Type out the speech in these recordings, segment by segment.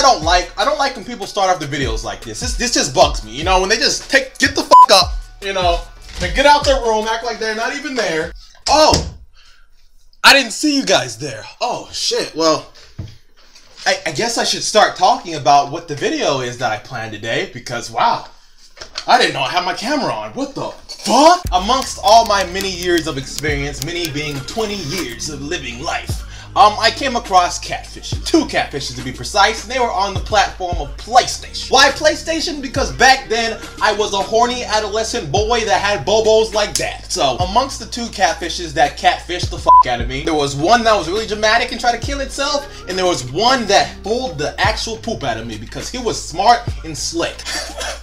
I don't like when people start off the videos like this. This just bugs me, you know, when they just get the fuck up, you know, they get out their room, act like they're not even there. Oh, I didn't see you guys there. Oh shit. Well, I guess I should start talking about what the video is that I planned today, because wow, I didn't know I had my camera on. What the fuck? Amongst all my many years of experience, many being 20 years of living life, I came across catfishing. 2 catfishes to be precise, and they were on the platform of PlayStation. Why PlayStation? Because back then, I was a horny adolescent boy that had bobos like that. So, amongst the 2 catfishes that catfished the fuck out of me, there was one that was really dramatic and tried to kill itself, and there was one that pulled the actual poop out of me because he was smart and slick.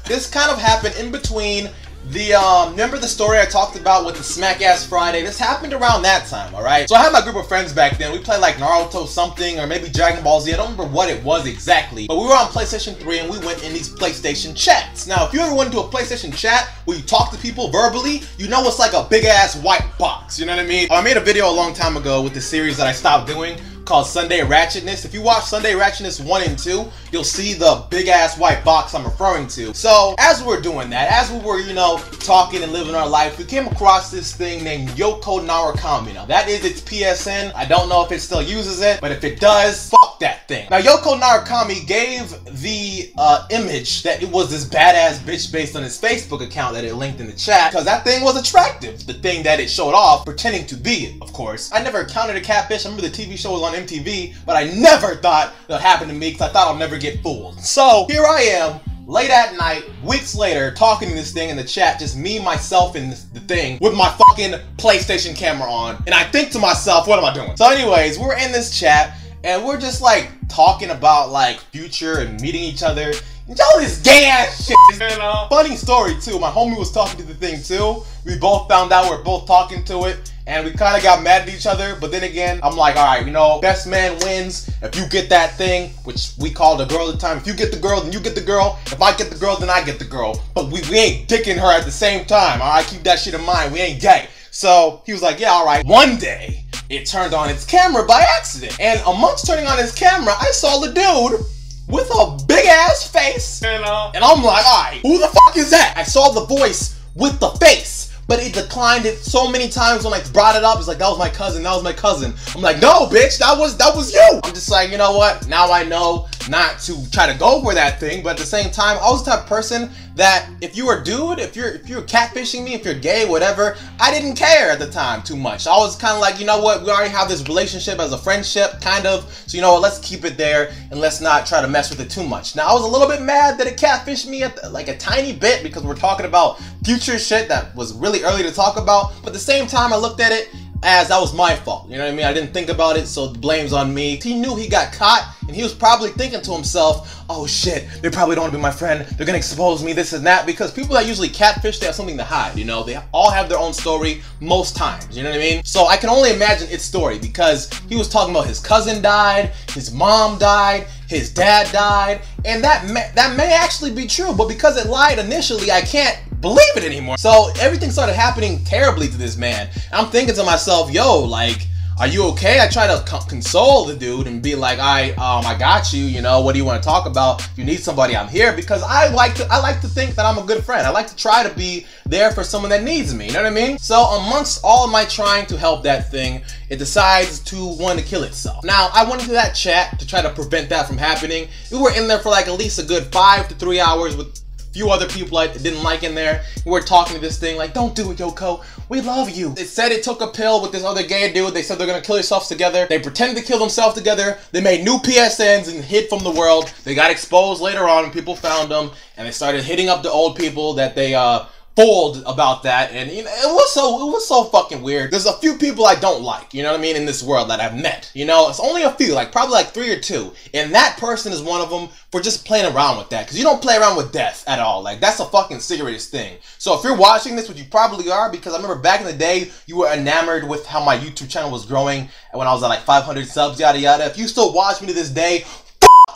This kind of happened in between the, remember the story I talked about with the Smack Ass Friday? This happened around that time, alright? So I had my group of friends back then. We played like Naruto something, or maybe Dragon Ball Z. I don't remember what it was exactly. But we were on PlayStation 3 and we went in these PlayStation chats. Now, if you ever went into a PlayStation chat where you talk to people verbally, you know it's like a big ass white box, you know what I mean? I made a video a long time ago with the series that I stopped doing called Sunday Ratchetness. If you watch Sunday Ratchetness 1 and 2, you'll see the big ass white box I'm referring to. So as we were doing that, as we were, you know, talking and living our life, we came across this thing named Yoko Narukami. Now that is its PSN. I don't know if it still uses it, but if it does, fuck that thing. Now Yoko Narukami gave the image that it was this badass bitch based on his Facebook account that it linked in the chat, because that thing was attractive. The thing that it showed off, pretending to be it, of course. I never encountered a catfish. I remember the TV show was on MTV, but I never thought that would happen to me because I thought I'll never get fooled. So here I am, late at night, weeks later, talking to this thing in the chat, just me, myself, and the thing, with my fucking PlayStation camera on, and I think to myself, what am I doing? So anyways, we're in this chat, and we're just like talking about like future and meeting each other, and all this gay ass shit, you know? Funny story too, my homie was talking to the thing too. We both found out we're both talking to it, and we kind of got mad at each other, but then again, I'm like, alright, you know, best man wins. If you get that thing, which we called a girl at the time, if you get the girl, then you get the girl. If I get the girl, then I get the girl. But we ain't dicking her at the same time, alright? Keep that shit in mind, we ain't gay. So, he was like, yeah, alright. One day, it turned on its camera by accident. And amongst turning on his camera, I saw the dude with a big ass face. And I'm like, alright, who the fuck is that? I saw the voice with the face, but it declined it so many times when I brought it up. It's like, that was my cousin, that was my cousin. I'm like, no, bitch, that was you. I'm just like, you know what? Now I know not to try to go for that thing, but at the same time, I was the type of person that if you were a dude, if you're catfishing me, if you're gay, whatever, I didn't care at the time too much. I was kind of like, you know what? We already have this relationship as a friendship, kind of. So you know what? Let's keep it there and let's not try to mess with it too much. Now I was a little bit mad that it catfished me at like a tiny bit because we're talking about future shit that was really early to talk about. But at the same time, I looked at it as that was my fault, you know what I mean? I didn't think about it, so the blame's on me. He knew he got caught, and he was probably thinking to himself, oh shit, they probably don't want to be my friend, they're gonna expose me, this and that, because people that usually catfish, they have something to hide, you know? They all have their own story, most times, you know what I mean? So I can only imagine its story, because he was talking about his cousin died, his mom died, his dad died, and that may actually be true, but because it lied initially, I can't believe it anymore. So everything started happening terribly to this man. I'm thinking to myself, yo, like, are you okay? I try to console the dude and be like, I got you, you know, what do you want to talk about? If you need somebody, I'm here, because I like to think that I'm a good friend. I like to try to be there for someone that needs me, you know what I mean? So amongst all of my trying to help that thing, it decides to want to kill itself. Now, I went into that chat to try to prevent that from happening. We were in there for like at least a good 5 to 3 hours with few other people I didn't like in there. We were talking to this thing like, don't do it, Yoko, we love you. It said it took a pill with this other gay dude. They said they're gonna kill themselves together. They pretended to kill themselves together. They made new PSNs and hid from the world. They got exposed later on when people found them, and they started hitting up the old people that they fooled about that, and you know, it was so fucking weird. There's a few people I don't like, you know what I mean, in this world that I've met. You know, it's only a few, like probably like 3 or 2, and that person is one of them for just playing around with that, because you don't play around with death at all. Like, that's a fucking serious thing. So if you're watching this, which you probably are, because I remember back in the day, you were enamored with how my YouTube channel was growing, and when I was at like 500 subs, yada yada. If you still watch me to this day,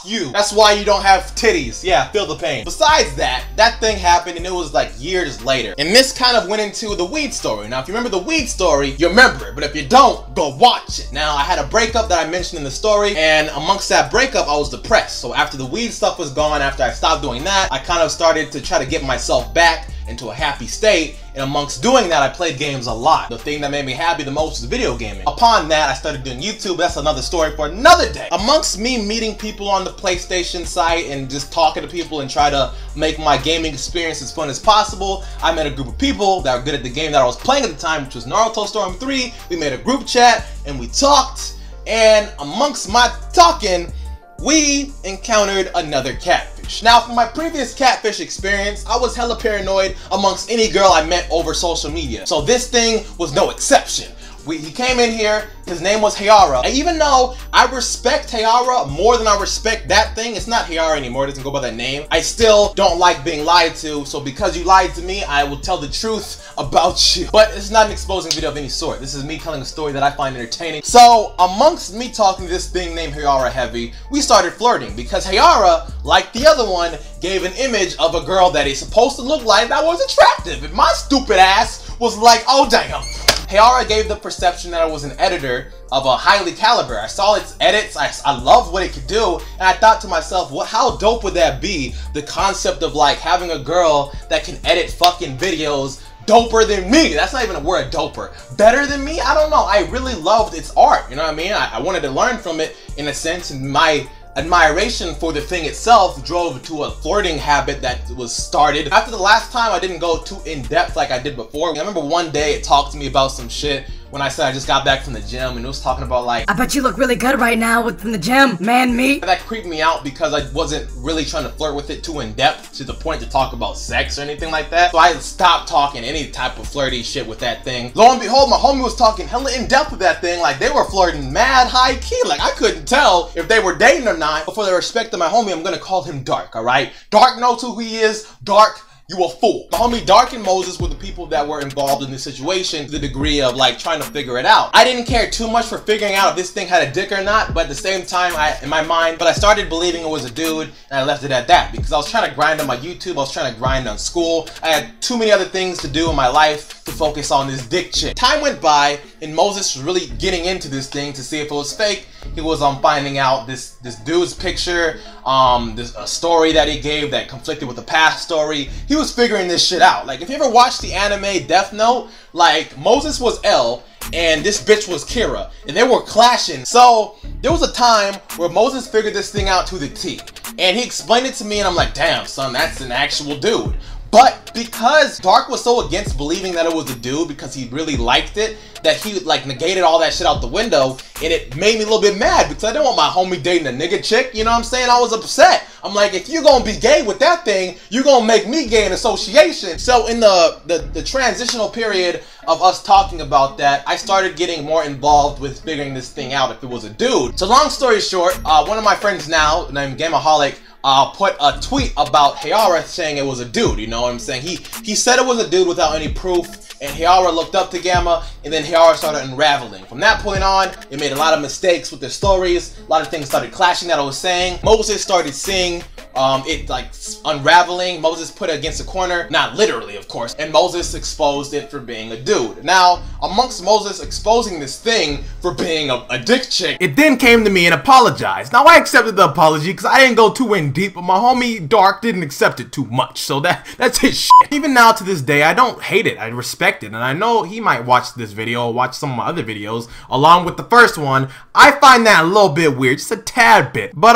you. That's why you don't have titties. Yeah, feel the pain. Besides that, that thing happened and it was like years later. And this kind of went into the weed story. Now, if you remember the weed story, you remember it. But if you don't, go watch it. Now, I had a breakup that I mentioned in the story, and amongst that breakup, I was depressed. So after the weed stuff was gone, after I stopped doing that, I kind of started to try to get myself back into a happy state, and amongst doing that, I played games a lot. The thing that made me happy the most was video gaming. Upon that, I started doing YouTube. That's another story for another day. Amongst me meeting people on the PlayStation site and just talking to people and try to make my gaming experience as fun as possible, I met a group of people that were good at the game that I was playing at the time, which was Naruto Storm 3. We made a group chat and we talked, and amongst my talking, we encountered another catfish. Now, from my previous catfish experience, I was hella paranoid amongst any girl I met over social media. So this thing was no exception. He came in here, his name was Hayara. And even though I respect Hayara more than I respect that thing, it's not Hayara anymore, it doesn't go by that name, I still don't like being lied to. So because you lied to me, I will tell the truth about you. But it's not an exposing video of any sort. This is me telling a story that I find entertaining. So amongst me talking to this thing named Hayara Heavy, we started flirting because Hayara, like the other one, gave an image of a girl that is supposed to look like that was attractive. And my stupid ass was like, oh damn. Hayara gave the perception that I was an editor of a highly caliber. I saw its edits, I loved what it could do, and I thought to myself, how dope would that be? The concept of like having a girl that can edit fucking videos doper than me. That's not even a word, doper. Better than me? I don't know. I really loved its art, you know what I mean? I wanted to learn from it in a sense, and my admiration for the thing itself drove to a flirting habit that was started. After the last time, I didn't go too in-depth like I did before. I remember one day it talked to me about some shit when I said I just got back from the gym, and it was talking about like, I bet you look really good right now from the gym, man, meat. That creeped me out because I wasn't really trying to flirt with it too in depth to the point to talk about sex or anything like that. So I stopped talking any type of flirty shit with that thing. Lo and behold, my homie was talking hella in depth with that thing. Like they were flirting mad high key. Like I couldn't tell if they were dating or not. But for the respect of my homie, I'm gonna call him Dark, all right? Dark knows who he is. Dark, you a fool. My homie Dark and Moses were the people that were involved in this situation to the degree of like trying to figure it out. I didn't care too much for figuring out if this thing had a dick or not, but at the same time, in my mind, I started believing it was a dude, and I left it at that because I was trying to grind on my YouTube, I was trying to grind on school. I had too many other things to do in my life to focus on this dick chick. Time went by, and Moses was really getting into this thing to see if it was fake. He was finding out this dude's picture, a story that he gave that conflicted with the past story. He was figuring this shit out. Like if you ever watched the anime Death Note, like Moses was L and this bitch was Kira, and they were clashing. So there was a time where Moses figured this thing out to the T, and he explained it to me, and I'm like, damn son, that's an actual dude. But because Dark was so against believing that it was a dude because he really liked it, that he like negated all that shit out the window, and it made me a little bit mad because I didn't want my homie dating a nigga chick, you know what I'm saying? I was upset. I'm like, if you're gonna be gay with that thing, you're gonna make me gay in association. So in the transitional period of us talking about that, I started getting more involved with figuring this thing out if it was a dude. So long story short, one of my friends now, named Gamaholic, put a tweet about Hayara saying it was a dude, you know what I'm saying? He said it was a dude without any proof, and Hayara looked up to Gamma, and then Hayara started unraveling. From that point on, it made a lot of mistakes with their stories, a lot of things started clashing that I was saying. Moses started seeing it like unraveling. Moses put it against a corner, not literally of course, and Moses exposed it for being a dude. Now, amongst Moses exposing this thing for being a dick chick, it then came to me and apologized. Now I accepted the apology because I didn't go too in deep, but my homie Dark didn't accept it too much, so that's his shit. Even now to this day, I don't hate it, I respect it, and I know he might watch this video or watch some of my other videos along with the first one. I find that a little bit weird, just a tad bit, but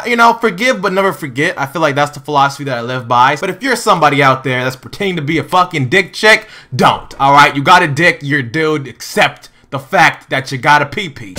you know, forgive but never forget. I feel like that's the philosophy that I live by. But if you're somebody out there that's pretending to be a fucking dick chick, don't, alright? You got a dick, you're a dude, accept the fact that you got a pee-pee.